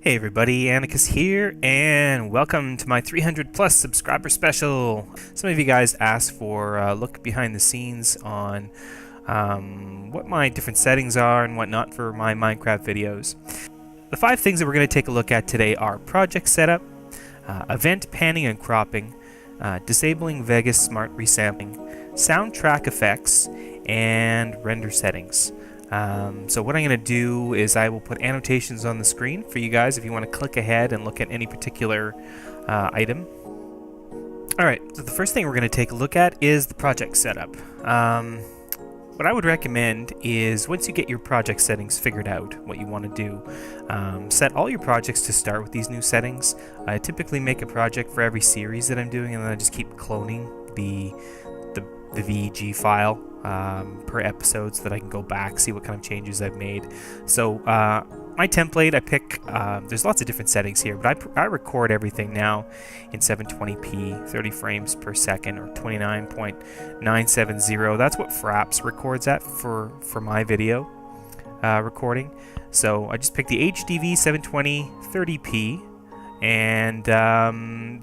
Hey everybody, Anarchus here, and welcome to my 300 plus subscriber special. Some of you guys asked for a look behind the scenes on what my different settings are and whatnot for my Minecraft videos. The 5 things that we're going to take a look at today are project setup, event panning and cropping, disabling Vegas smart resampling, soundtrack effects, and render settings. So what I'm going to do is I will put annotations on the screen for you guys if you want to click ahead and look at any particular item. Alright, so the first thing we're going to take a look at is the project setup. What I would recommend is once you get your project settings figured out, what you want to do, set all your projects to start with these new settings. I typically make a project for every series that I'm doing, and then I just keep cloning the VG file per episode so that I can go back, see what kind of changes I've made. So my template, I pick, there's lots of different settings here, but I record everything now in 720p, 30 frames per second, or 29.970. That's what Fraps records at for my video recording. So I just picked the HDV 720 30p, and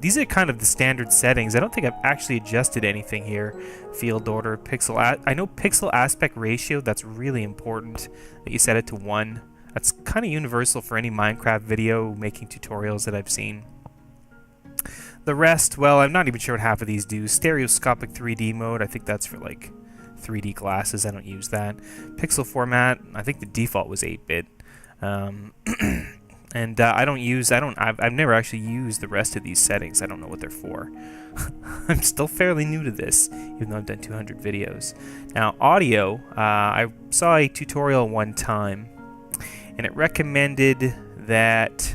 these are kind of the standard settings. I don't think I've actually adjusted anything here. Field order, pixel. I know pixel aspect ratio, that's really important that you set it to 1. That's kind of universal for any Minecraft video making tutorials that I've seen. The rest, well, I'm not even sure what half of these do. Stereoscopic 3D mode, I think that's for like 3D glasses. I don't use that. Pixel format, I think the default was 8-bit. And I've never actually used the rest of these settings. I don't know what they're for. I'm still fairly new to this, even though I've done 200 videos. Now, audio, I saw a tutorial one time, and it recommended that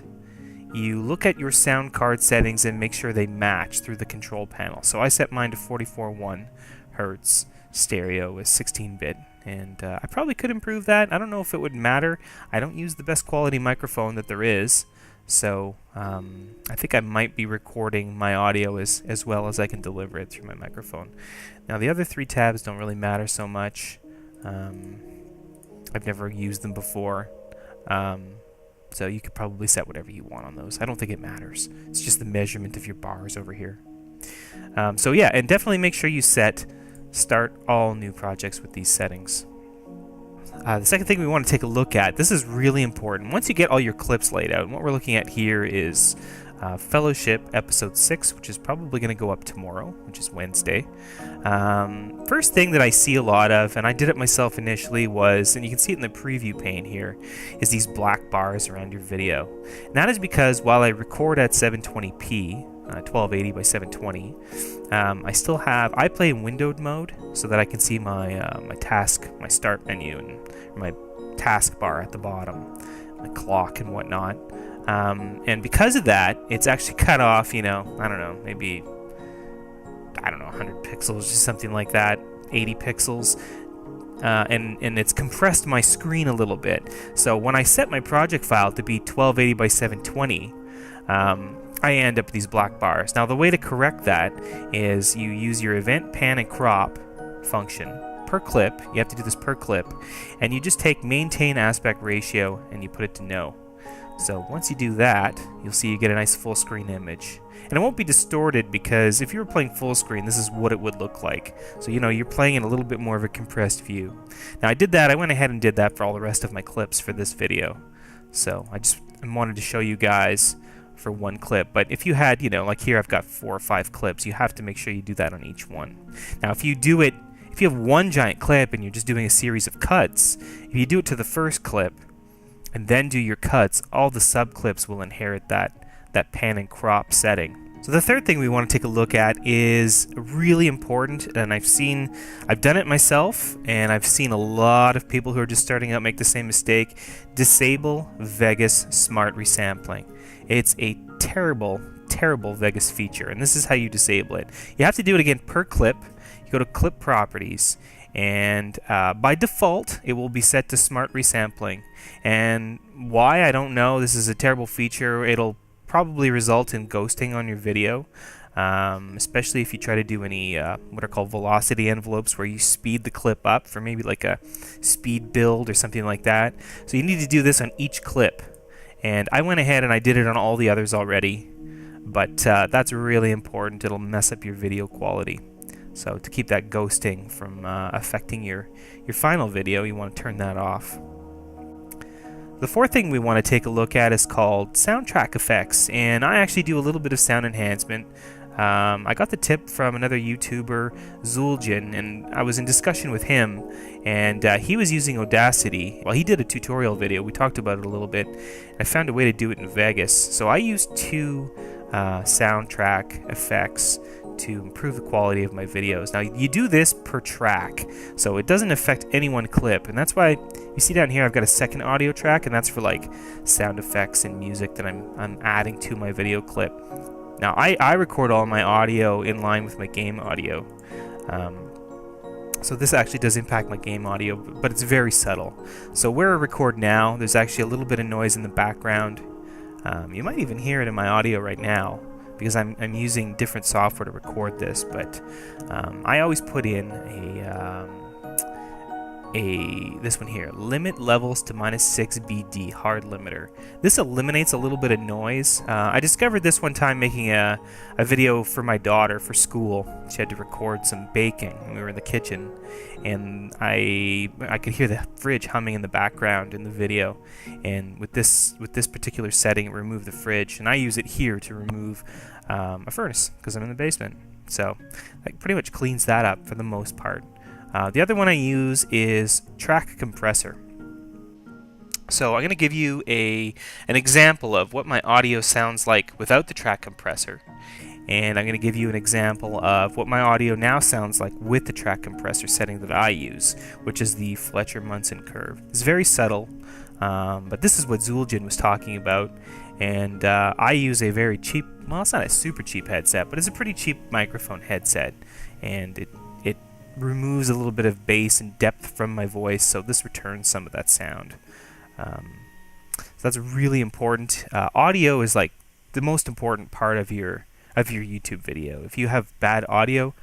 you look at your sound card settings and make sure they match through the control panel. So I set mine to 44.1 Hertz stereo with 16-bit. And I probably could improve that. I don't know if it would matter. I don't use the best quality microphone that there is, so I think I might be recording my audio as well as I can deliver it through my microphone. Now the other 3 tabs don't really matter so much. I've never used them before, so you could probably set whatever you want on those. I don't think it matters. It's just the measurement of your bars over here. So yeah, and definitely make sure you start all new projects with these settings. The second thing we want to take a look at, this is really important. Once you get all your clips laid out, and what we're looking at here is Fellowship Episode 6, which is probably going to go up tomorrow, which is Wednesday. First thing that I see a lot of, and I did it myself initially, was, and you can see it in the preview pane here, is these black bars around your video. And that is because while I record at 720p, 1280 by 720. I play in windowed mode so that I can see my my start menu and my task bar at the bottom, my clock and whatnot. And because of that, it's actually cut off, I don't know, maybe 100 pixels, just something like that, 80 pixels. And it's compressed my screen a little bit. So when I set my project file to be 1280 by 720, I end up with these black bars. Now the way to correct that is you use your event pan and crop function per clip. You have to do this per clip, and you just take maintain aspect ratio and you put it to no. So once you do that, you'll see you get a nice full screen image. And it won't be distorted, because if you were playing full screen, this is what it would look like. So you're playing in a little bit more of a compressed view. Now I went ahead and did that for all the rest of my clips for this video. So I wanted to show you guys for one clip. But if you had, like here I've got 4 or 5 clips, you have to make sure you do that on each one. Now if you have one giant clip and you're just doing a series of cuts, if you do it to the first clip and then do your cuts, all the sub clips will inherit that pan and crop setting. So the third thing we want to take a look at is really important, and I've done it myself, and I've seen a lot of people who are just starting out make the same mistake. Disable Vegas smart resampling. It's a terrible, terrible Vegas feature, and this is how you disable it. You have to do it again per clip. You go to Clip Properties, and by default, it will be set to Smart Resampling. And why, I don't know. This is a terrible feature. It'll probably result in ghosting on your video, especially if you try to do any what are called velocity envelopes, where you speed the clip up for maybe like a speed build or something like that. So you need to do this on each clip. And I went ahead and I did it on all the others already, but that's really important. It'll mess up your video quality. So to keep that ghosting from affecting your final video, you want to turn that off. The fourth thing we want to take a look at is called soundtrack effects, and I actually do a little bit of sound enhancement. I got the tip from another YouTuber, Zul'jin, and I was in discussion with him, and he was using Audacity. Well, he did a tutorial video. We talked about it a little bit. I found a way to do it in Vegas. So I used 2 soundtrack effects to improve the quality of my videos. Now, you do this per track, so it doesn't affect any one clip, and that's why you see down here I've got a second audio track, and that's for like sound effects and music that I'm adding to my video clip. Now, I record all my audio in line with my game audio, so this actually does impact my game audio, but it's very subtle. So where I record now, there's actually a little bit of noise in the background. You might even hear it in my audio right now, because I'm using different software to record this, but I always put in this one here, limit levels to -6 BD hard limiter. This eliminates a little bit of noise. I discovered this one time making a video for my daughter for school. She had to record some baking, and we were in the kitchen, and I could hear the fridge humming in the background in the video. And with this particular setting, it removed the fridge, and I use it here to remove a furnace because I'm in the basement. So that pretty much cleans that up for the most part. The other one I use is track compressor. So I'm going to give you an example of what my audio sounds like without the track compressor, and I'm going to give you an example of what my audio now sounds like with the track compressor setting that I use, which is the Fletcher-Munson curve. It's very subtle, but this is what Zul'jin was talking about, and I use a very cheap, well, it's not a super cheap headset, but it's a pretty cheap microphone headset, and it removes a little bit of bass and depth from my voice, so this returns some of that sound. So that's really important. Audio is like the most important part of your YouTube video. If you have bad audio,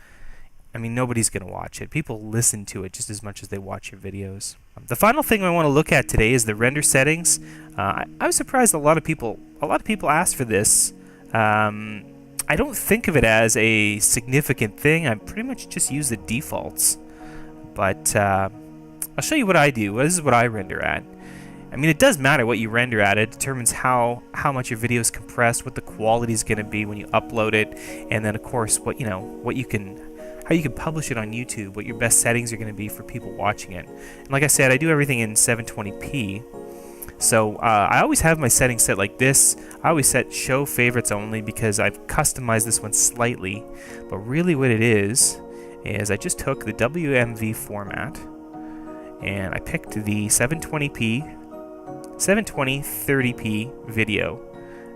I mean, nobody's going to watch it. People listen to it just as much as they watch your videos. The final thing I want to look at today is the render settings. I was surprised a lot of people asked for this. I don't think of it as a significant thing. I pretty much just use the defaults. But I'll show you what I do. This is what I render at. I mean, it does matter what you render at. It determines how much your video is compressed, what the quality is going to be when you upload it, and then of course how you can publish it on YouTube, what your best settings are going to be for people watching it. And like I said, I do everything in 720p. So I always have my settings set like this. I always set show favorites only because I've customized this one slightly. But really what it is I just took the WMV format and I picked the 720p, 30p video,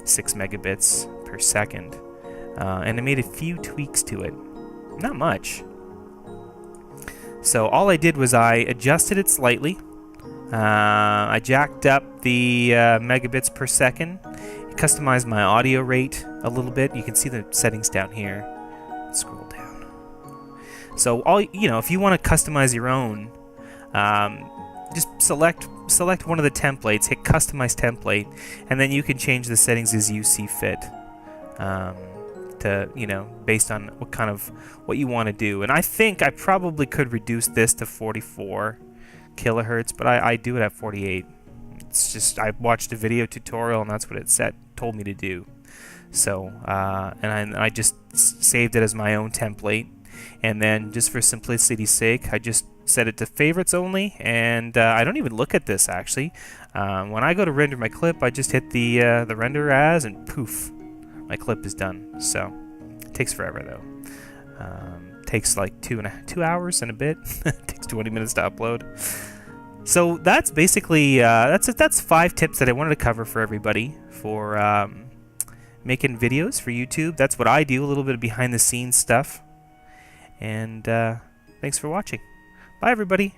6 megabits per second. And I made a few tweaks to it. Not much. So all I did was I adjusted it slightly. I jacked up the megabits per second, customized my audio rate a little bit. You can see the settings down here. Let's scroll down. So if you want to customize your own, just select one of the templates, hit customize template, and then you can change the settings as you see fit. Based on what you want to do. And I think I probably could reduce this to 44 kilohertz, but I do it at 48. It's just I watched a video tutorial and that's what it told me to do. So and I just saved it as my own template, and then just for simplicity's sake, I just set it to favorites only, and I don't even look at this actually. When I go to render my clip, I just hit the render as, and poof, my clip is done. So it takes forever though. Takes like 2 hours and a bit. It takes 20 minutes to upload. So that's basically that's 5 tips that I wanted to cover for everybody for making videos for YouTube. That's what I do, a little bit of behind the scenes stuff. And thanks for watching. Bye everybody.